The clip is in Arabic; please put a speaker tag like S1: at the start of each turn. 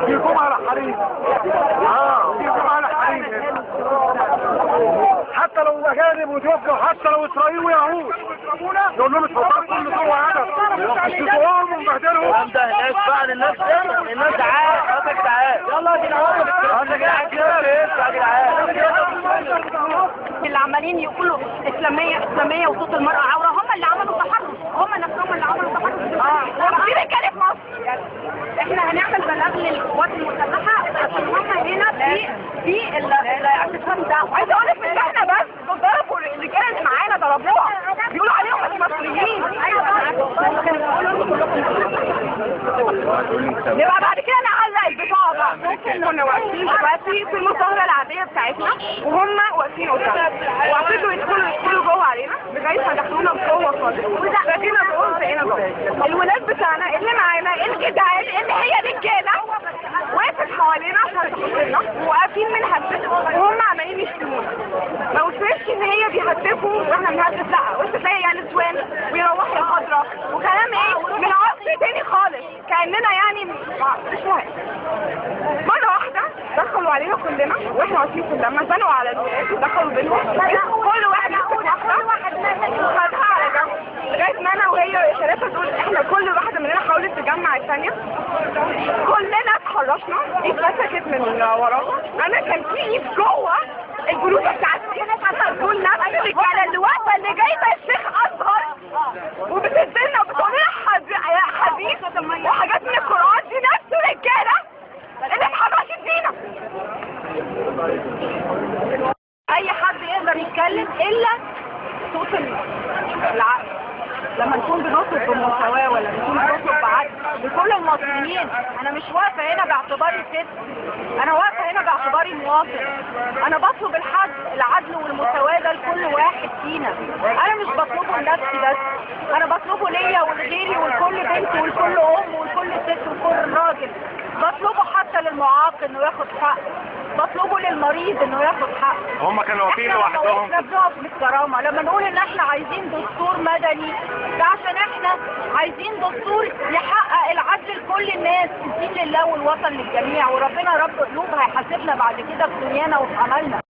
S1: بيقوم على حريم. بيقوم على حريم حتى لو اجانب وتوفوا، حتى لو اسرائيل ويهود يقول لهم اتفضلوا كل دول وعدد اشتكوهم ومبهدلهم.
S2: ده الناس بعد الناس تعال حضرتك تعال يلا يا جدعان يا جدعان
S3: اللي عمالين يقولوا اسلاميه اسلاميه وصوت المراه عوره، هم اللي عملوا تحرش، هم نفسهم اللي عملوا تحرش. في رجاله في مصر. احنا هنعمل بلاغ للقوات المسلحه عشان هم هنا في الاعتصام ده. وعايزه اقول لك مش احنا بس، دول ضربوا الرجاله اللي معانا، ضربوها بيقولوا عليهم مش مصريين. يبقى بعد كده نعلق البطاقه بقى. ممكن كنا واقفين دلوقتي في المظاهره العاديه بتاعتنا وهم واقفين قدامنا وعطيتوا يدخلوا جوه علينا لغايه ما دخلونا جوه خالص وزقنا جوه زقنا جوه. الولاد بتاعنا اللي معانا الجدعان اللي هي رجاله وقفت حوالينا عشان تحطنا وواقفين بنهدد وهم عمالين يشتمونا. ما وصلش ان هي بيهدفوا واحنا بنهدف، لا قلت زي يا نسوان ويروح يا خضرا وكلام ايه من عصر تاني خالص كاننا يعني مش مهم. مره واحده دخلوا علينا كلنا واحنا واقفين كلنا، زنقوا على الولاد ودخلوا بينهم كل واحد وخدها على جنب لغايه ما انا وهي ثلاثه دول احنا كل واحده مننا حاولت تجمع الثانيه. كلنا اتحرشنا، دي اتمسكت من وراها. انا كان في ايد جوه الجلوده بتاعتي دول نفس الرجاله اللي واقفه اللي جايبه الشيخ اصغر وبتدلنا وبتقول لنا حديث وحاجات من القران، دي نفس الرجاله اللي اتحرشت فينا. اي حد يقدر يتكلم الا صوت العقل. لما نكون بنطلب بمساواه ولا نكون بنطلب بعدل لكل المصريين. انا مش واقفه هنا باعتباري ست، انا واقفه هنا باعتباري مواطن. انا بطلب العدل والمساواه ده لكل واحد فينا. انا مش بطلبه لنفسي بس، انا بطلبه ليا ولغيري ولكل بنت ولكل ام ولكل ست ولكل راجل. بطلبه حتى للمعاق انه ياخد حق، بطلبه للمريض انه ياخد حق.
S1: هم كانوا واقفين لوحدهم.
S3: احنا بنقف بالكرامه لما نقول ان احنا عايزين دستور مدني، ده عشان احنا عايزين دستور يحقق العدل لكل الناس، الدين لله والوطن للجميع، وربنا رب قلوب هيحاسبنا بعد كده في دنيانا وفي عملنا.